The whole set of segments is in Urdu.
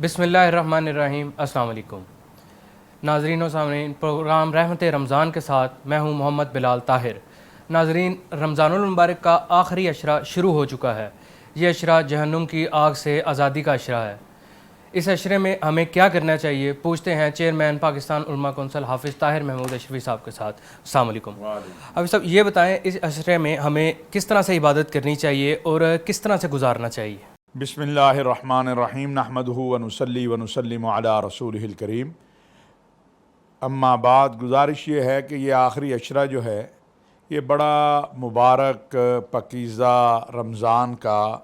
بسم اللہ الرحمن الرحیم۔ السلام علیکم ناظرین و سامعین، پروگرام رحمت رمضان کے ساتھ میں ہوں محمد بلال طاہر۔ ناظرین، رمضان المبارک کا آخری عشرہ شروع ہو چکا ہے۔ یہ عشرہ جہنم کی آگ سے آزادی کا عشرہ ہے۔ اس عشرے میں ہمیں کیا کرنا چاہیے، پوچھتے ہیں چیئرمین پاکستان علماء کونسل حافظ طاہر محمود اشرفی صاحب کے ساتھ۔ السلام علیکم حافظ صاحب، یہ بتائیں اس عشرے میں ہمیں کس طرح سے عبادت کرنی چاہیے اور کس طرح سے گزارنا چاہیے؟ بسم اللہ الرحمن الرحیم، نحمدہ ونصلی ونسلم علی رسولہ الکریم، اما بعد۔ گزارش یہ ہے کہ یہ آخری عشرہ جو ہے یہ بڑا مبارک پاکیزہ رمضان کا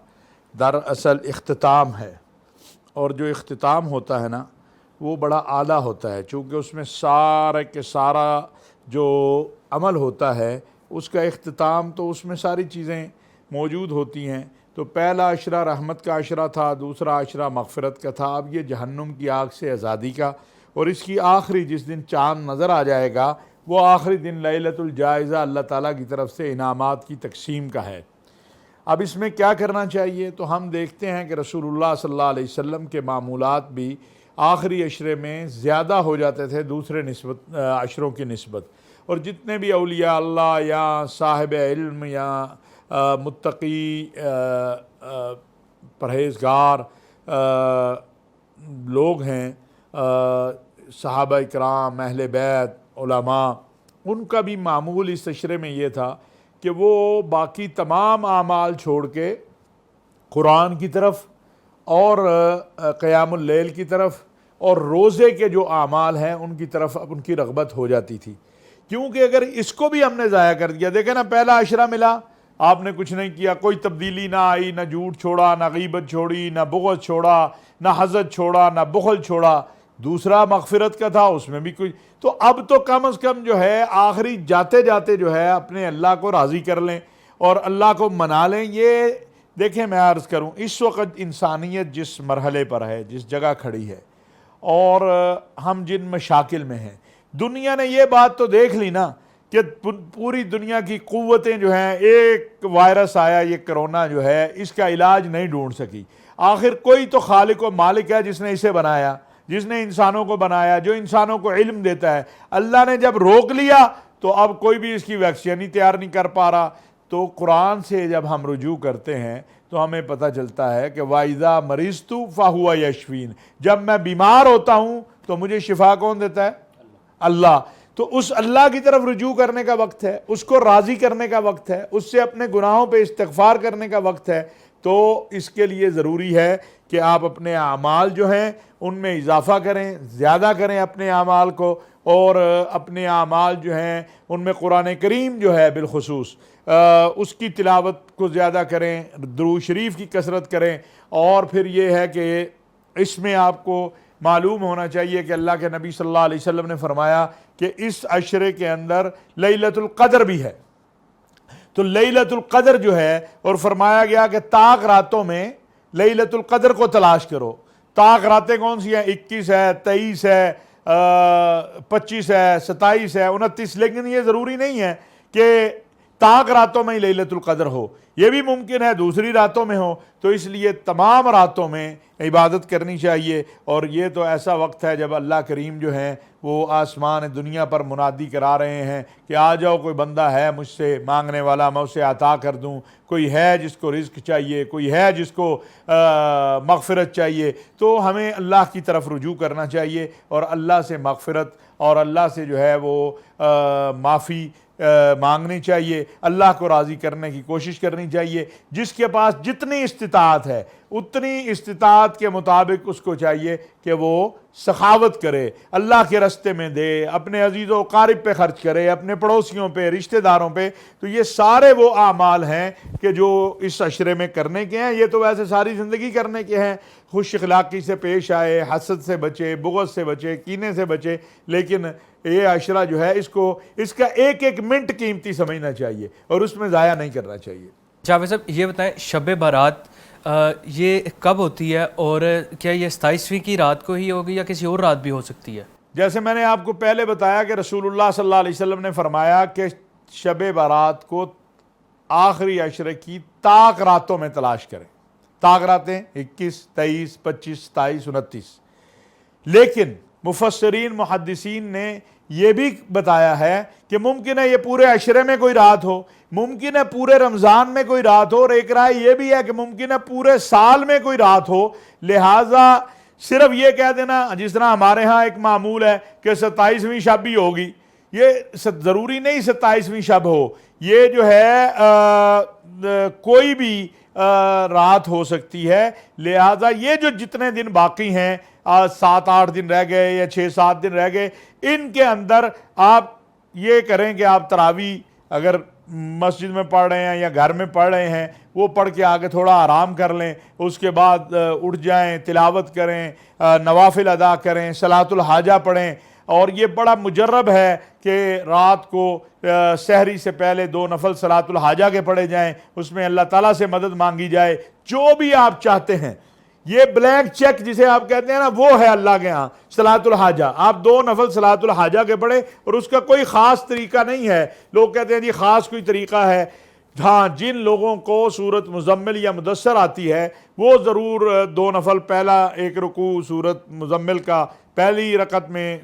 دراصل اختتام ہے، اور جو اختتام ہوتا ہے نا وہ بڑا اعلیٰ ہوتا ہے، چونکہ اس میں سارا کے سارا جو عمل ہوتا ہے اس کا اختتام، تو اس میں ساری چیزیں موجود ہوتی ہیں۔ تو پہلا عشرہ رحمت کا عشرہ تھا، دوسرا عشرہ مغفرت کا تھا، اب یہ جہنم کی آگ سے آزادی کا، اور اس کی آخری جس دن چاند نظر آ جائے گا وہ آخری دن لیلۃ الجائزہ اللہ تعالیٰ کی طرف سے انعامات کی تقسیم کا ہے۔ اب اس میں کیا کرنا چاہیے، تو ہم دیکھتے ہیں کہ رسول اللہ صلی اللہ علیہ وسلم کے معمولات بھی آخری عشرے میں زیادہ ہو جاتے تھے دوسرے عشروں کی نسبت، اور جتنے بھی اولیاء اللہ یا صاحب علم یا متقی پرہیزگار لوگ ہیں، صحابہ کرام، اہل بیت، علماء، ان کا بھی معمول اس عشرے میں یہ تھا کہ وہ باقی تمام اعمال چھوڑ کے قرآن کی طرف اور قیام اللیل کی طرف اور روزے کے جو اعمال ہیں ان کی طرف اب ان کی رغبت ہو جاتی تھی، کیونکہ اگر اس کو بھی ہم نے ضائع کر دیا، دیکھیں نا، پہلا عشرہ ملا، آپ نے کچھ نہیں کیا، کوئی تبدیلی نہ آئی، نہ جھوٹ چھوڑا، نہ غیبت چھوڑی، نہ بغض چھوڑا، نہ حسد چھوڑا، نہ بخل چھوڑا، دوسرا مغفرت کا تھا، اس میں بھی کچھ، تو اب تو کم از کم جو ہے آخری جاتے جاتے جو ہے اپنے اللہ کو راضی کر لیں اور اللہ کو منا لیں۔ یہ دیکھیں، میں عرض کروں، اس وقت انسانیت جس مرحلے پر ہے، جس جگہ کھڑی ہے، اور ہم جن مشاکل میں ہیں، دنیا نے یہ بات تو دیکھ لی نا کہ پوری دنیا کی قوتیں جو ہیں، ایک وائرس آیا، یہ کرونا جو ہے، اس کا علاج نہیں ڈھونڈ سکی۔ آخر کوئی تو خالق و مالک ہے جس نے اسے بنایا، جس نے انسانوں کو بنایا، جو انسانوں کو علم دیتا ہے۔ اللہ نے جب روک لیا تو اب کوئی بھی اس کی ویکسین ہی تیار نہیں کر پا رہا۔ تو قرآن سے جب ہم رجوع کرتے ہیں تو ہمیں پتہ چلتا ہے کہ وَإِذَا مَرِضْتُ فَهُوَ يَشْفِينِ، جب میں بیمار ہوتا ہوں تو مجھے شفا کون دیتا ہے؟ اللہ۔ تو اس اللہ کی طرف رجوع کرنے کا وقت ہے، اس کو راضی کرنے کا وقت ہے، اس سے اپنے گناہوں پہ استغفار کرنے کا وقت ہے۔ تو اس کے لیے ضروری ہے کہ آپ اپنے اعمال جو ہیں ان میں اضافہ کریں، زیادہ کریں اپنے اعمال کو، اور اپنے اعمال جو ہیں ان میں قرآن کریم جو ہے بالخصوص اس کی تلاوت کو زیادہ کریں، درود شریف کی کثرت کریں، اور پھر یہ ہے کہ اس میں آپ کو معلوم ہونا چاہیے کہ اللہ کے نبی صلی اللہ علیہ وسلم نے فرمایا کہ اس عشرے کے اندر لیلۃ القدر بھی ہے۔ تو لیلۃ القدر جو ہے، اور فرمایا گیا کہ طاق راتوں میں لیلۃ القدر کو تلاش کرو۔ طاق راتیں کون سی ہیں؟ 21 ہے، 23 ہے، 25 ہے، 27 ہے، 29، لیکن یہ ضروری نہیں ہے کہ طاق راتوں میں ہی لیلۃ القدر ہو، یہ بھی ممکن ہے دوسری راتوں میں ہو۔ تو اس لیے تمام راتوں میں عبادت کرنی چاہیے، اور یہ تو ایسا وقت ہے جب اللہ کریم جو ہیں وہ آسمان دنیا پر منادی کرا رہے ہیں کہ آ جاؤ، کوئی بندہ ہے مجھ سے مانگنے والا، میں اسے عطا کر دوں، کوئی ہے جس کو رزق چاہیے، کوئی ہے جس کو مغفرت چاہیے۔ تو ہمیں اللہ کی طرف رجوع کرنا چاہیے، اور اللہ سے مغفرت اور اللہ سے جو ہے وہ معافی مانگنی چاہیے، اللہ کو راضی کرنے کی کوشش کرنی چاہیے۔ جس کے پاس جتنی استطاعت ہے اتنی استطاعت کے مطابق اس کو چاہیے کہ وہ سخاوت کرے، اللہ کے راستے میں دے، اپنے عزیز و اقارب پہ خرچ کرے، اپنے پڑوسیوں پہ، رشتہ داروں پہ۔ تو یہ سارے وہ اعمال ہیں کہ جو اس عشرے میں کرنے کے ہیں، یہ تو ویسے ساری زندگی کرنے کے ہیں۔ خوش اخلاقی سے پیش آئے، حسد سے بچے، بغض سے بچے، کینے سے بچے، لیکن یہ عشرہ جو ہے اس کا ایک ایک منٹ قیمتی سمجھنا چاہیے اور اس میں ضائع نہیں کرنا چاہیے۔ جاوید صاحب، یہ بتائیں، شب بارات یہ کب ہوتی ہے، اور کیا یہ 27ویں کی رات کو ہی ہوگی یا کسی اور رات بھی ہو سکتی ہے؟ جیسے میں نے آپ کو پہلے بتایا کہ رسول اللہ صلی اللہ علیہ وسلم نے فرمایا کہ شب بارات کو آخری عشرے کی طاق راتوں میں تلاش کریں، طاق راتیں 21 23 25 27 29. لیکن مفسرین محدثین نے یہ بھی بتایا ہے کہ ممکن ہے یہ پورے عشرے میں کوئی رات ہو، ممکن ہے پورے رمضان میں کوئی رات ہو، اور ایک رائے یہ بھی ہے کہ ممکن ہے پورے سال میں کوئی رات ہو. لہٰذا صرف یہ کہہ دینا جس طرح ہمارے ہاں ایک معمول ہے کہ 27ویں شب ہی ہوگی، یہ ضروری نہیں 27ویں شب ہو. یہ جو ہے کوئی بھی رات ہو سکتی ہے. لہٰذا یہ جو جتنے دن باقی ہیں 7-8 دن رہ گئے یا 6-7 دن رہ گئے، ان کے اندر آپ یہ کریں کہ آپ تراویح اگر مسجد میں پڑھ رہے ہیں یا گھر میں پڑھ رہے ہیں وہ پڑھ کے آگے تھوڑا آرام کر لیں، اس کے بعد اٹھ جائیں، تلاوت کریں، نوافل ادا کریں، صلاۃ الحاجہ پڑھیں. اور یہ بڑا مجرب ہے کہ رات کو سحری سے پہلے 2 نفل صلاۃ الحاجہ کے پڑھے جائیں، اس میں اللہ تعالیٰ سے مدد مانگی جائے. جو بھی آپ چاہتے ہیں، یہ بلینک چیک جسے آپ کہتے ہیں نا، وہ ہے اللہ کے ہاں صلاۃ الحاجہ. آپ 2 نفل صلاۃ الحاجہ کے پڑھیں، اور اس کا کوئی خاص طریقہ نہیں ہے. لوگ کہتے ہیں جی خاص کوئی طریقہ ہے. ہاں، جن لوگوں کو سورت مزمل یا مدثر آتی ہے وہ ضرور 2 نفل، پہلا ایک رکوع سورت مزمل کا پہلی رکعت میں،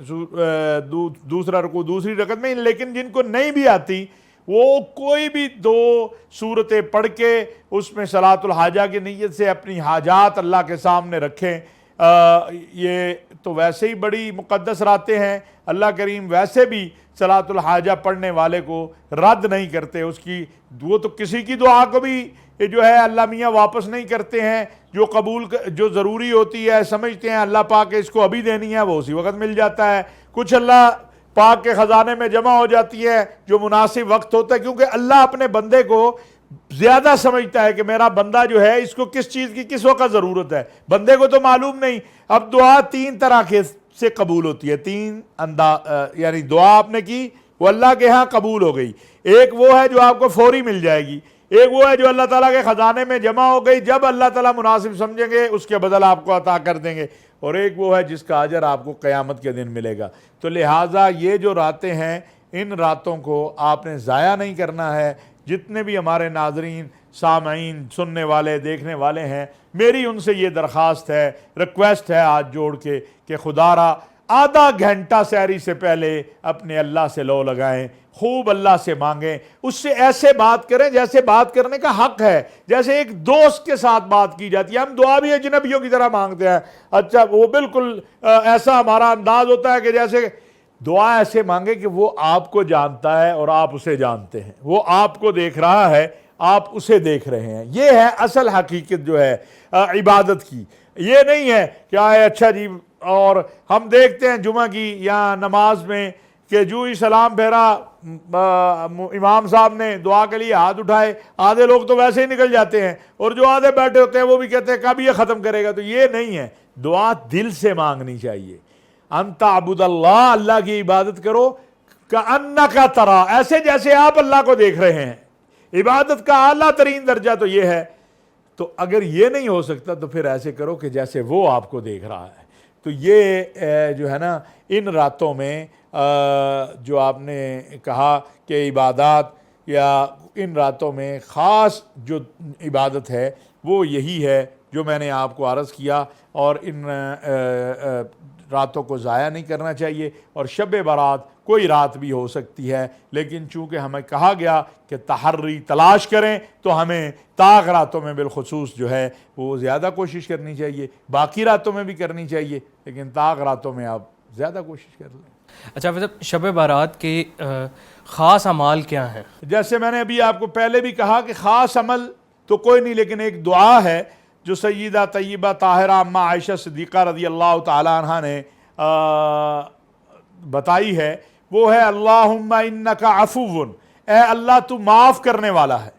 دوسرا رکوع دوسری رکعت میں. لیکن جن کو نہیں بھی آتی وہ کوئی بھی 2 سورتیں پڑھ کے اس میں صلاۃ الحاجہ کی نیت سے اپنی حاجات اللہ کے سامنے رکھیں. یہ تو ویسے ہی بڑی مقدس راتیں ہیں. اللہ کریم ویسے بھی صلاۃ الحاجہ پڑھنے والے کو رد نہیں کرتے. اس کی وہ تو کسی کی دعا کو بھی جو ہے اللہ میاں واپس نہیں کرتے ہیں. جو قبول جو ضروری ہوتی ہے، سمجھتے ہیں اللہ پاک اس کو ابھی دینی ہے، وہ اسی وقت مل جاتا ہے. کچھ اللہ پاک کے خزانے میں جمع ہو جاتی ہے جو مناسب وقت ہوتا ہے، کیونکہ اللہ اپنے بندے کو زیادہ سمجھتا ہے کہ میرا بندہ جو ہے اس کو کس چیز کی کس وقت ضرورت ہے. بندے کو تو معلوم نہیں. اب دعا 3 طرح سے قبول ہوتی ہے. 3 انداز، یعنی دعا آپ نے کی وہ اللہ کے ہاں قبول ہو گئی. ایک وہ ہے جو آپ کو فوری مل جائے گی، ایک وہ ہے جو اللہ تعالیٰ کے خزانے میں جمع ہو گئی، جب اللہ تعالیٰ مناسب سمجھیں گے اس کے بدل آپ کو عطا کر دیں گے، اور ایک وہ ہے جس کا اجر آپ کو قیامت کے دن ملے گا. تو لہٰذا یہ جو راتیں ہیں ان راتوں کو آپ نے ضائع نہیں کرنا ہے. جتنے بھی ہمارے ناظرین، سامعین، سننے والے، دیکھنے والے ہیں، میری ان سے یہ درخواست ہے، ریکویسٹ ہے ہاتھ جوڑ کے کہ خدا را آدھا گھنٹہ سحری سے پہلے اپنے اللہ سے لو لگائیں، خوب اللہ سے مانگیں، اس سے ایسے بات کریں جیسے بات کرنے کا حق ہے، جیسے ایک دوست کے ساتھ بات کی جاتی ہے. ہم دعا بھی اجنبیوں کی طرح مانگتے ہیں. اچھا، وہ بالکل ایسا ہمارا انداز ہوتا ہے کہ جیسے دعا ایسے مانگے کہ وہ آپ کو جانتا ہے اور آپ اسے جانتے ہیں، وہ آپ کو دیکھ رہا ہے، آپ اسے دیکھ رہے ہیں. یہ ہے اصل حقیقت جو ہے عبادت کی. یہ نہیں ہے کہ اچھا جی، اور ہم دیکھتے ہیں جمعہ کی یا نماز میں کہ جو ہی سلام پھیرا امام صاحب نے دعا کے لیے ہاتھ اٹھائے، آدھے لوگ تو ویسے ہی نکل جاتے ہیں، اور جو آدھے بیٹھے ہوتے ہیں وہ بھی کہتے ہیں کب یہ ختم کرے گا. تو یہ نہیں ہے. دعا دل سے مانگنی چاہیے. انت عبد اللہ، اللہ کی عبادت کرو کأنک ترا، ایسے جیسے آپ اللہ کو دیکھ رہے ہیں. عبادت کا اعلیٰ ترین درجہ تو یہ ہے. تو اگر یہ نہیں ہو سکتا تو پھر ایسے کرو کہ جیسے وہ آپ کو دیکھ رہا ہے. تو یہ جو ہے نا، ان راتوں میں جو آپ نے کہا کہ عبادات، یا ان راتوں میں خاص جو عبادت ہے وہ یہی ہے جو میں نے آپ کو عرض کیا. اور ان راتوں کو ضائع نہیں کرنا چاہیے. اور شب برات کوئی رات بھی ہو سکتی ہے، لیکن چونکہ ہمیں کہا گیا کہ تحری تلاش کریں تو ہمیں طاق راتوں میں بالخصوص جو ہے وہ زیادہ کوشش کرنی چاہیے. باقی راتوں میں بھی کرنی چاہیے، لیکن طاق راتوں میں آپ زیادہ کوشش کر لیں. اچھا، مطلب شب بارات کے خاص اعمال کیا ہیں؟ جیسے میں نے ابھی آپ کو پہلے بھی کہا کہ خاص عمل تو کوئی نہیں، لیکن ایک دعا ہے جو سیدہ طیبہ طاہرہ اماں عائشہ صدیقہ رضی اللہ تعالی عنہ نے بتائی ہے. وہ ہے اللہم انک عفو، اے اللہ تو معاف کرنے والا ہے.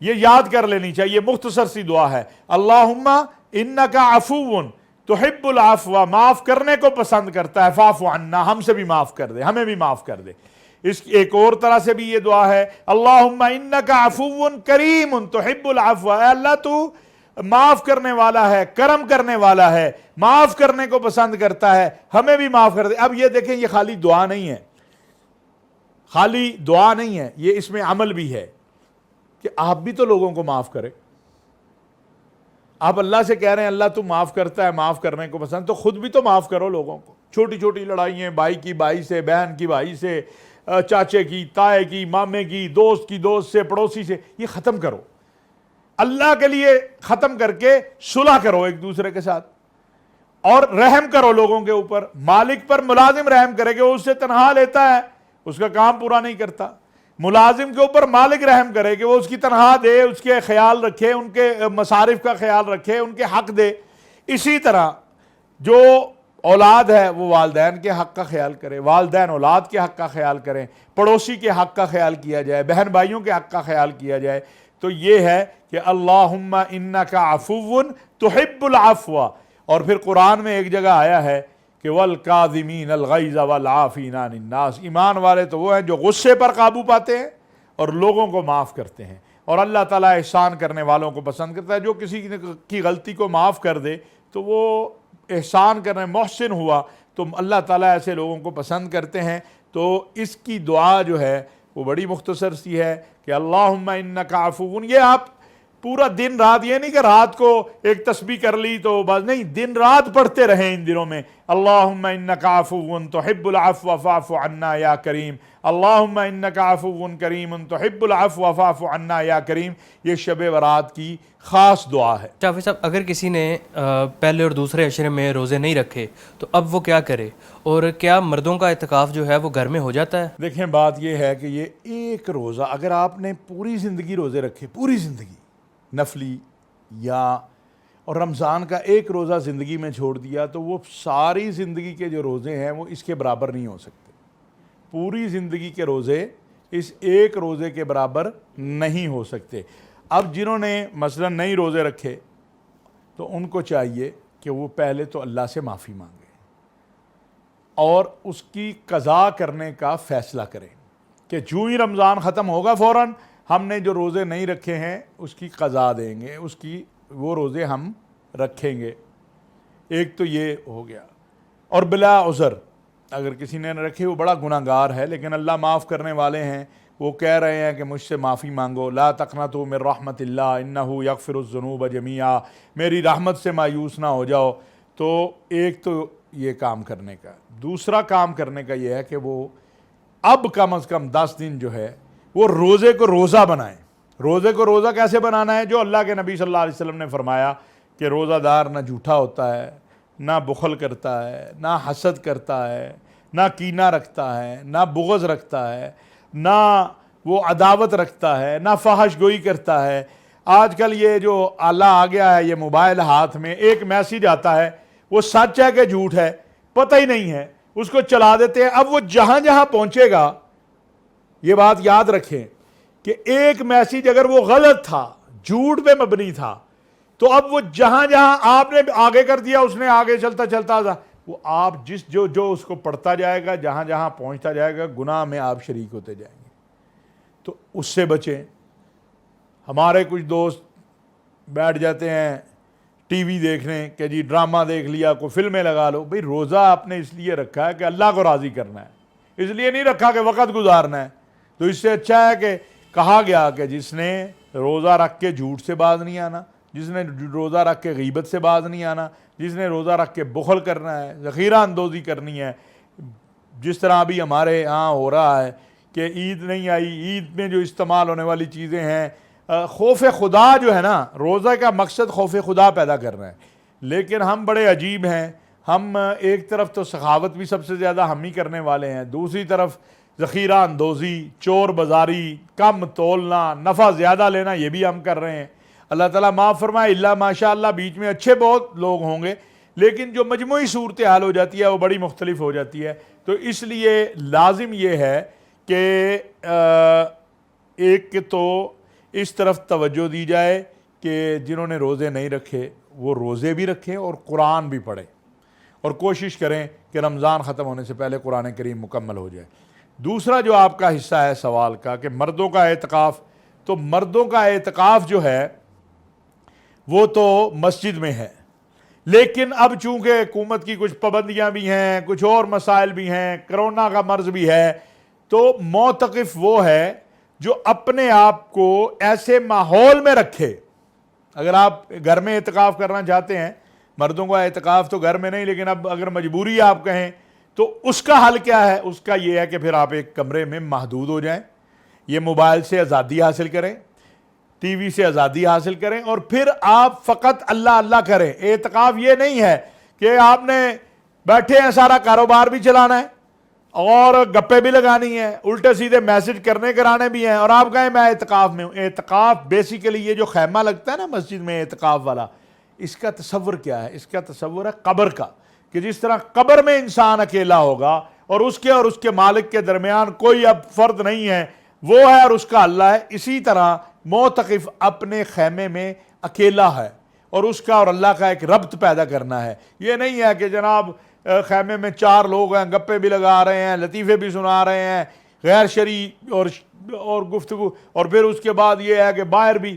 یہ یاد کر لینی چاہیے، مختصر سی دعا ہے. اللہم انک عفو تحب العفو، معاف کرنے کو پسند کرتا ہے. فاعف عنا، ہم سے بھی معاف کر دے، ہمیں بھی معاف کر دے. اس ایک اور طرح سے بھی یہ دعا ہے، اللہم انک عفو کریم تحب العفو، اے اللہ تو معاف کرنے والا ہے، کرم کرنے والا ہے، معاف کرنے کو پسند کرتا ہے، ہمیں بھی معاف کر دے. اب یہ دیکھیں، یہ خالی دعا نہیں ہے، خالی دعا نہیں ہے، یہ اس میں عمل بھی ہے کہ آپ بھی تو لوگوں کو معاف کریں. آپ اللہ سے کہہ رہے ہیں اللہ تو معاف کرتا ہے، معاف کرنے کو پسند، تو خود بھی تو معاف کرو لوگوں کو. چھوٹی چھوٹی لڑائیاں بھائی کی بھائی سے، بہن کی بھائی سے، چاچے کی، تائے کی، مامے کی، دوست کی دوست سے، پڑوسی سے، یہ ختم کرو. اللہ کے لیے ختم کر کے صلح کرو ایک دوسرے کے ساتھ، اور رحم کرو لوگوں کے اوپر. مالک پر ملازم رحم کرے کہ وہ اس سے تنخواہ لیتا ہے، اس کا کام پورا نہیں کرتا. ملازم کے اوپر مالک رحم کرے کہ وہ اس کی تنخواہ دے، اس کے خیال رکھے، ان کے مصارف کا خیال رکھے، ان کے حق دے. اسی طرح جو اولاد ہے وہ والدین کے حق کا خیال کرے، والدین اولاد کے حق کا خیال کریں، پڑوسی کے حق کا خیال کیا جائے، بہن بھائیوں کے حق کا خیال کیا جائے. تو یہ ہے کہ اللہم انک عفو تحب العفو. اور پھر قرآن میں ایک جگہ آیا ہے کہ والکاظمین الغیظ والعافین عن الناس. ایمان والے تو وہ ہیں جو غصے پر قابو پاتے ہیں اور لوگوں کو معاف کرتے ہیں. اور اللہ تعالیٰ احسان کرنے والوں کو پسند کرتا ہے. جو کسی کی غلطی کو معاف کر دے تو وہ احسان کرنے محسن ہوا، تو اللہ تعالیٰ ایسے لوگوں کو پسند کرتے ہیں. تو اس کی دعا جو ہے وہ بڑی مختصر سی ہے کہ اللہم انک عفو. یہ آپ پورا دن رات، یہ نہیں کہ رات کو ایک تسبیح کر لی تو بس، نہیں، دن رات پڑھتے رہیں ان دنوں میں. اللہم انک عفو تحب العفو فاعف عنا یا کریم. اللہم انک عفو کریم تحب العفو فاعف عنا یا کریم. یہ شب برات کی خاص دعا ہے. شافی صاحب، اگر کسی نے پہلے اور دوسرے عشرے میں روزے نہیں رکھے تو اب وہ کیا کرے؟ اور کیا مردوں کا اعتکاف جو ہے وہ گھر میں ہو جاتا ہے؟ دیکھیں، بات یہ ہے کہ یہ ایک روزہ اگر آپ نے پوری زندگی روزے رکھے، پوری زندگی نفلی یا، اور رمضان کا ایک روزہ زندگی میں چھوڑ دیا، تو وہ ساری زندگی کے جو روزے ہیں وہ اس کے برابر نہیں ہو سکتے. پوری زندگی کے روزے اس ایک روزے کے برابر نہیں ہو سکتے. اب جنہوں نے مثلا نہیں روزے رکھے تو ان کو چاہیے کہ وہ پہلے تو اللہ سے معافی مانگے اور اس کی قضا کرنے کا فیصلہ کریں کہ جو ہی رمضان ختم ہوگا فوراً ہم نے جو روزے نہیں رکھے ہیں اس کی قضا دیں گے، اس کی وہ روزے ہم رکھیں گے. ایک تو یہ ہو گیا. اور بلا عذر اگر کسی نے نہ رکھے، وہ بڑا گناہ گار ہے، لیکن اللہ معاف کرنے والے ہیں. وہ کہہ رہے ہیں کہ مجھ سے معافی مانگو، لا تقنطوا من رحمت اللہ انہ یغفر الذنوب جمیعا، میری رحمت سے مایوس نہ ہو جاؤ. تو ایک تو یہ کام کرنے کا. دوسرا کام کرنے کا یہ ہے کہ وہ اب کم از کم 10 دن جو ہے وہ روزے کو روزہ بنائیں. روزے کو روزہ کیسے بنانا ہے؟ جو اللہ کے نبی صلی اللہ علیہ وسلم نے فرمایا کہ روزہ دار نہ جھوٹا ہوتا ہے، نہ بخل کرتا ہے، نہ حسد کرتا ہے، نہ کینہ رکھتا ہے، نہ بغض رکھتا ہے، نہ وہ عداوت رکھتا ہے، نہ فحش گوئی کرتا ہے. آج کل یہ جو آلہ آ گیا ہے، یہ موبائل ہاتھ میں، ایک میسیج آتا ہے، وہ سچ ہے کہ جھوٹ ہے پتہ ہی نہیں ہے، اس کو چلا دیتے ہیں. اب وہ جہاں جہاں پہنچے گا، یہ بات یاد رکھیں کہ ایک میسیج اگر وہ غلط تھا، جھوٹ پہ مبنی تھا، تو اب وہ جہاں جہاں آپ نے آگے کر دیا، اس نے آگے چلتا چلتا وہ آپ جو اس کو پڑھتا جائے گا، جہاں جہاں پہنچتا جائے گا، گناہ میں آپ شریک ہوتے جائیں گے. تو اس سے بچیں. ہمارے کچھ دوست بیٹھ جاتے ہیں ٹی وی دیکھنے کہ جی ڈرامہ دیکھ لیا، کوئی فلمیں لگا لو. بھئی روزہ آپ نے اس لیے رکھا ہے کہ اللہ کو راضی کرنا ہے، اس لیے نہیں رکھا کہ وقت گزارنا ہے. تو اس سے اچھا ہے کہ کہا گیا کہ جس نے روزہ رکھ کے جھوٹ سے باز نہیں آنا، جس نے روزہ رکھ کے غیبت سے باز نہیں آنا، جس نے روزہ رکھ کے بخل کرنا ہے، ذخیرہ اندوزی کرنی ہے. جس طرح ابھی ہمارے ہاں ہو رہا ہے کہ عید نہیں آئی، عید میں جو استعمال ہونے والی چیزیں ہیں، خوف خدا جو ہے نا، روزہ کا مقصد خوف خدا پیدا کرنا ہے. لیکن ہم بڑے عجیب ہیں. ہم ایک طرف تو سخاوت بھی سب سے زیادہ ہم ہی کرنے والے ہیں، دوسری طرف ذخیرہ اندوزی، چور بازاری، کم تولنا، نفع زیادہ لینا، یہ بھی ہم کر رہے ہیں. اللہ تعالیٰ معاف فرمائے، اللہ ماشاء اللہ بیچ میں اچھے بہت لوگ ہوں گے، لیکن جو مجموعی صورتحال ہو جاتی ہے وہ بڑی مختلف ہو جاتی ہے. تو اس لیے لازم یہ ہے کہ ایک تو اس طرف توجہ دی جائے کہ جنہوں نے روزے نہیں رکھے وہ روزے بھی رکھیں اور قرآن بھی پڑھیں، اور کوشش کریں کہ رمضان ختم ہونے سے پہلے قرآن کریم مکمل ہو جائے. دوسرا جو آپ کا حصہ ہے سوال کا کہ مردوں کا اعتکاف، تو مردوں کا اعتکاف جو ہے وہ تو مسجد میں ہے، لیکن اب چونکہ حکومت کی کچھ پابندیاں بھی ہیں، کچھ اور مسائل بھی ہیں، کرونا کا مرض بھی ہے، تو معتکف وہ ہے جو اپنے آپ کو ایسے ماحول میں رکھے اگر آپ گھر میں اعتکاف کرنا چاہتے ہیں، مردوں کا اعتکاف تو گھر میں نہیں، لیکن اب اگر مجبوری آپ کہیں تو اس کا حل کیا ہے؟ اس کا یہ ہے کہ پھر آپ ایک کمرے میں محدود ہو جائیں، یہ موبائل سے آزادی حاصل کریں، ٹی وی سے آزادی حاصل کریں، اور پھر آپ فقط اللہ اللہ کریں۔ اعتکاف یہ نہیں ہے کہ آپ نے بیٹھے ہیں سارا کاروبار بھی چلانا ہے اور گپے بھی لگانی ہیں، الٹے سیدھے میسج کرنے کرانے بھی ہیں، اور آپ کہیں میں اعتکاف میں ہوں۔ اعتکاف بیسیکلی یہ جو خیمہ لگتا ہے نا مسجد میں اعتکاف والا، اس کا تصور کیا ہے؟ اس کا تصور ہے قبر کا، کہ جس طرح قبر میں انسان اکیلا ہوگا اور اس کے مالک کے درمیان کوئی اب فرد نہیں ہے، وہ ہے اور اس کا اللہ ہے، اسی طرح معتکف اپنے خیمے میں اکیلا ہے اور اس کا اور اللہ کا ایک ربط پیدا کرنا ہے۔ یہ نہیں ہے کہ جناب خیمے میں 4 لوگ ہیں، گپے بھی لگا رہے ہیں، لطیفے بھی سنا رہے ہیں، غیر شرعی اور گفتگو، اور پھر اس کے بعد یہ ہے کہ باہر بھی۔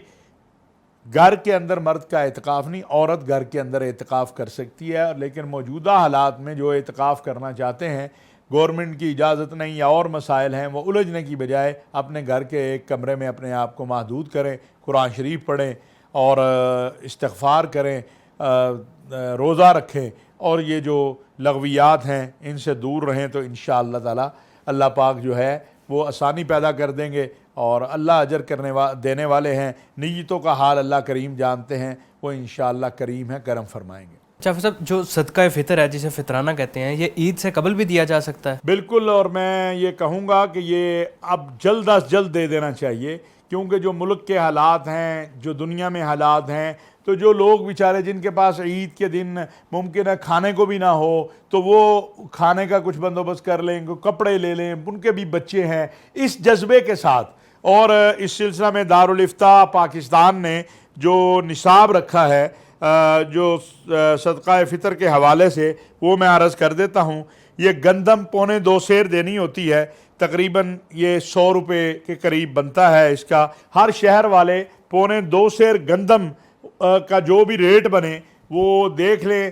گھر کے اندر مرد کا اعتکاف نہیں، عورت گھر کے اندر اعتکاف کر سکتی ہے، لیکن موجودہ حالات میں جو اعتکاف کرنا چاہتے ہیں، گورنمنٹ کی اجازت نہیں یا اور مسائل ہیں، وہ الجھنے کی بجائے اپنے گھر کے ایک کمرے میں اپنے آپ کو محدود کریں، قرآن شریف پڑھیں اور استغفار کریں، روزہ رکھیں، اور یہ جو لغویات ہیں ان سے دور رہیں، تو انشاءاللہ تعالی اللہ پاک جو ہے وہ آسانی پیدا کر دیں گے، اور اللہ اجر دینے والے ہیں۔ نیتوں کا حال اللہ کریم جانتے ہیں، وہ انشاءاللہ کریم ہے، کرم فرمائیں گے۔ جعفر صاحب، جو صدقہ فطر ہے جسے فطرانہ کہتے ہیں، یہ عید سے قبل بھی دیا جا سکتا ہے؟ بالکل، اور میں یہ کہوں گا کہ یہ اب جلد از جلد دے دینا چاہیے، کیونکہ جو ملک کے حالات ہیں، جو دنیا میں حالات ہیں، تو جو لوگ بیچارے جن کے پاس عید کے دن ممکن ہے کھانے کو بھی نہ ہو، تو وہ کھانے کا کچھ بندوبست کر لیں، کپڑے لے لیں، ان کے بھی بچے ہیں، اس جذبے کے ساتھ۔ اور اس سلسلہ میں دارالفتاء پاکستان نے جو نصاب رکھا ہے جو صدقہ فطر کے حوالے سے، وہ میں عرض کر دیتا ہوں۔ یہ گندم 2.25 سیر دینی ہوتی ہے، تقریباً یہ 100 روپے کے قریب بنتا ہے اس کا۔ ہر شہر والے 2.25 سیر گندم کا جو بھی ریٹ بنے وہ دیکھ لیں،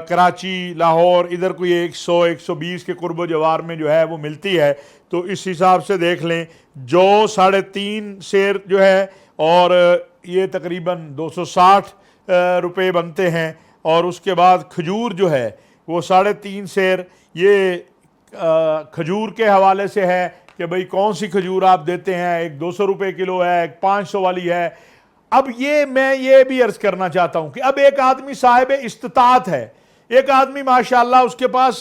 کراچی، لاہور، ادھر کوئی 100-120 کے قرب و جوار میں جو ہے وہ ملتی ہے، تو اس حساب سے دیکھ لیں۔ جو 3.5 سیر جو ہے، اور یہ تقریباً 260 روپے بنتے ہیں، اور اس کے بعد کھجور جو ہے وہ 3.5 سیر۔ یہ کھجور کے حوالے سے ہے کہ بھئی کون سی کھجور آپ دیتے ہیں، ایک 200 روپے کلو ہے، ایک 500 والی ہے۔ اب میں یہ بھی عرض کرنا چاہتا ہوں کہ اب ایک آدمی صاحب استطاعت ہے، ایک آدمی ماشاءاللہ اس کے پاس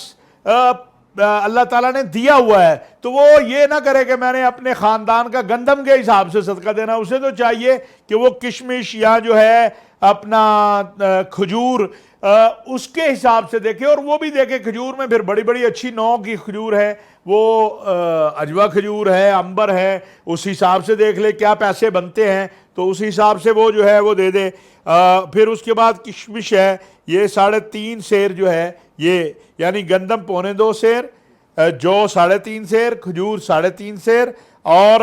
اللہ تعالیٰ نے دیا ہوا ہے، تو وہ یہ نہ کرے کہ میں نے اپنے خاندان کا گندم کے حساب سے صدقہ دینا۔ اسے تو چاہیے کہ وہ کشمش یا جو ہے اپنا کھجور اس کے حساب سے دیکھے، اور وہ بھی دیکھے کھجور میں پھر بڑی بڑی اچھی نوع کی کھجور ہے، وہ عجوہ کھجور ہے، امبر ہے، اس حساب سے دیکھ لے کیا پیسے بنتے ہیں، تو اس حساب سے وہ جو ہے وہ دے دے۔ پھر اس کے بعد کشمش ہے، یہ 3.5 سیر جو ہے، یہ یعنی گندم 2.25 سیر، جو 3.5 سیر، کھجور 3.5 سیر، اور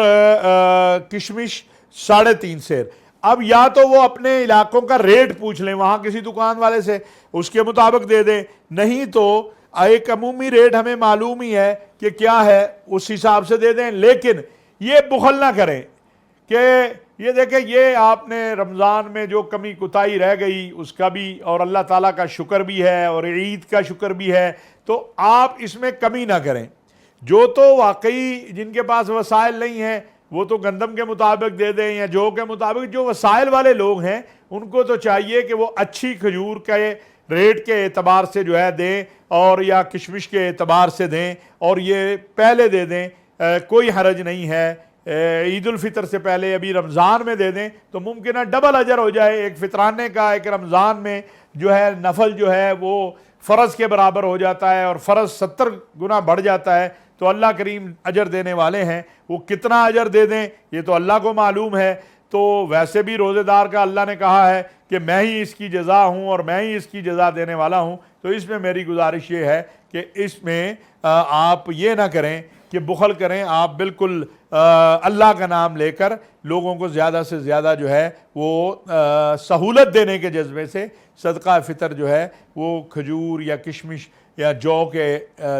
کشمش 3.5 سیر۔ اب یا تو وہ اپنے علاقوں کا ریٹ پوچھ لیں وہاں کسی دکان والے سے، اس کے مطابق دے دیں، نہیں تو ایک عمومی ریٹ ہمیں معلوم ہی ہے کہ کیا ہے، اس حساب سے دے دیں۔ لیکن یہ بخل نہ کریں کہ یہ دیکھیں یہ آپ نے رمضان میں جو کمی کوتاہی رہ گئی اس کا بھی، اور اللہ تعالیٰ کا شکر بھی ہے اور عید کا شکر بھی ہے، تو آپ اس میں کمی نہ کریں۔ جو تو واقعی جن کے پاس وسائل نہیں ہیں وہ تو گندم کے مطابق دے دیں، یا جو کے مطابق۔ جو وسائل والے لوگ ہیں ان کو تو چاہیے کہ وہ اچھی کھجور کے ریٹ کے اعتبار سے جو ہے دیں، اور یا کشمش کے اعتبار سے دیں، اور یہ پہلے دے دیں، کوئی حرج نہیں ہے۔ عید الفطر سے پہلے ابھی رمضان میں دے دیں تو ممکن ہے ڈبل اجر ہو جائے، ایک فطرانے کا، ایک رمضان میں جو ہے نفل جو ہے وہ فرض کے برابر ہو جاتا ہے، اور فرض 70 گنا بڑھ جاتا ہے، تو اللہ کریم اجر دینے والے ہیں۔ وہ کتنا اجر دے دیں یہ تو اللہ کو معلوم ہے۔ تو ویسے بھی روزے دار کا اللہ نے کہا ہے کہ میں ہی اس کی جزا ہوں اور میں ہی اس کی جزا دینے والا ہوں، تو اس میں میری گزارش یہ ہے کہ اس میں آپ یہ نہ کریں کہ بخل کریں، آپ بالکل اللہ کا نام لے کر لوگوں کو زیادہ سے زیادہ جو ہے وہ سہولت دینے کے جذبے سے صدقہ فطر جو ہے وہ کھجور یا کشمش یا جو کے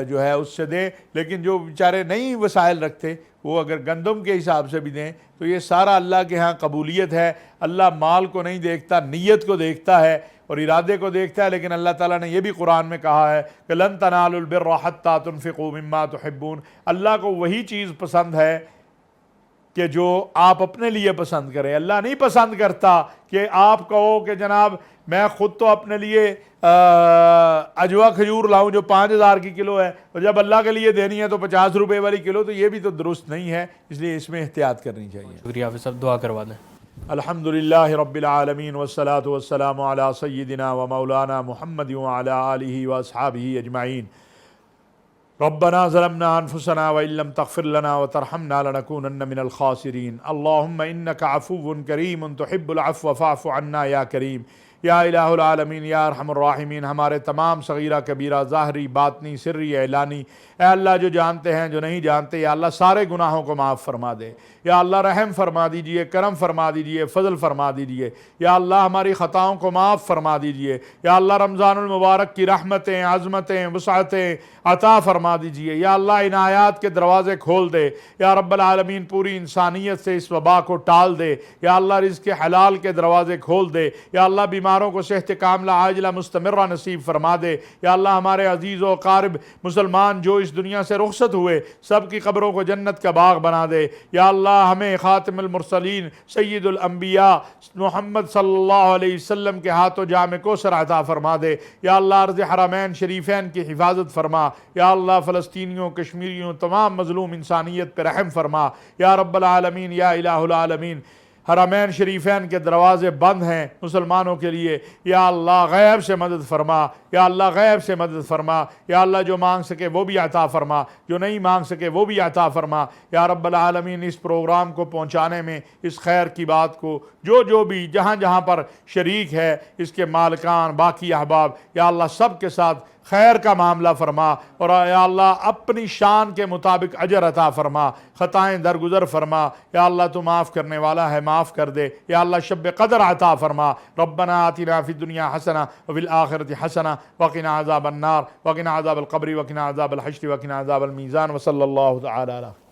جو ہے اس سے دیں۔ لیکن جو بیچارے نہیں وسائل رکھتے وہ اگر گندم کے حساب سے بھی دیں تو یہ سارا اللہ کے ہاں قبولیت ہے۔ اللہ مال کو نہیں دیکھتا، نیت کو دیکھتا ہے اور ارادے کو دیکھتا ہے۔ لیکن اللہ تعالیٰ نے یہ بھی قرآن میں کہا ہے کہ لن تنالوا البر حتى تنفقوا مما تحبون، اللہ کو وہی چیز پسند ہے کہ جو آپ اپنے لیے پسند کریں۔ اللہ نہیں پسند کرتا کہ آپ کہو کہ جناب میں خود تو اپنے لیے اجوا کھجور لاؤں جو 5000 کی کلو ہے، اور جب اللہ کے لیے دینی ہے تو 50 روپے والی کلو، تو یہ بھی تو درست نہیں ہے، اس لیے اس میں احتیاط کرنی چاہیے۔ شکریہ حافظ صاحب، دعا کروا دیں۔ الحمدللہ رب العالمین والصلاة والسلام علی سیدنا و مولانا محمد وعلی آلہ واصحابہ اجمعین۔ ربنا ظلمنا انفسنا وان لم تغفر لنا وترحمنا لنكونن من الخاسرین۔ اللہم انک عفو کریم تحب العفو فاعف عنا یا کریم۔ یا الہ العالمین یا ارحم الراحمین، ہمارے تمام صغیرہ کبیرہ ظاہری باطنی سری اعلانی، اے اللہ جو جانتے ہیں جو نہیں جانتے، یا اللہ سارے گناہوں کو معاف فرما دے۔ یا اللہ رحم فرما دیجئے، کرم فرما دیجئے، فضل فرما دیجئے۔ یا اللہ ہماری خطاؤں کو معاف فرما دیجئے۔ یا اللہ رمضان المبارک کی رحمتیں، عظمتیں، وسعتیں عطا فرما دیجئے۔ یا اللہ عنایات کے دروازے کھول دے۔ یا رب العالمین پوری انسانیت سے اس وبا کو ٹال دے۔ یا اللہ رزق حلال کے دروازے کھول دے۔ یا اللہ بیماروں کو صحت کاملہ عاجلہ مستمرہ نصیب فرما دے۔ یا اللہ ہمارے عزیز و اقارب مسلمان جو اس دنیا سے رخصت ہوئے، سب کی قبروں کو جنت کا باغ بنا دے۔ یا اللہ ہمیں خاتم المرسلین سید الانبیاء محمد صلی اللہ علیہ وسلم کے ہاتھوں جام کوثر عطا فرما دے۔ یا اللہ ارض حرمین شریفین کی حفاظت فرما۔ یا اللہ فلسطینیوں، کشمیریوں، تمام مظلوم انسانیت پہ رحم فرما۔ یا رب العالمین یا الہ العالمین، حرمین شریفین کے دروازے بند ہیں مسلمانوں کے لیے، یا اللہ غیب سے مدد فرما۔ یا اللہ غیب سے مدد فرما۔ یا اللہ جو مانگ سکے وہ بھی عطا فرما، جو نہیں مانگ سکے وہ بھی عطا فرما۔ یا رب العالمین اس پروگرام کو پہنچانے میں، اس خیر کی بات کو جو بھی جہاں جہاں پر شریک ہے، اس کے مالکان، باقی احباب، یا اللہ سب کے ساتھ خیر کا معاملہ فرما، اور یا اللہ اپنی شان کے مطابق اجر عطا فرما، خطائیں درگزر فرما۔ یا اللہ تو معاف کرنے والا ہے، معاف کر دے۔ یا اللہ شب قدر عطا فرما۔ ربنا آتنا فی الدنیا حسنہ وفی الآخرۃ حسنہ وقنا عذاب النار وقنا عذاب القبر وقنا عذاب الحشر وقنا عذاب المیزان، وصلی اللہ تعالی علیہ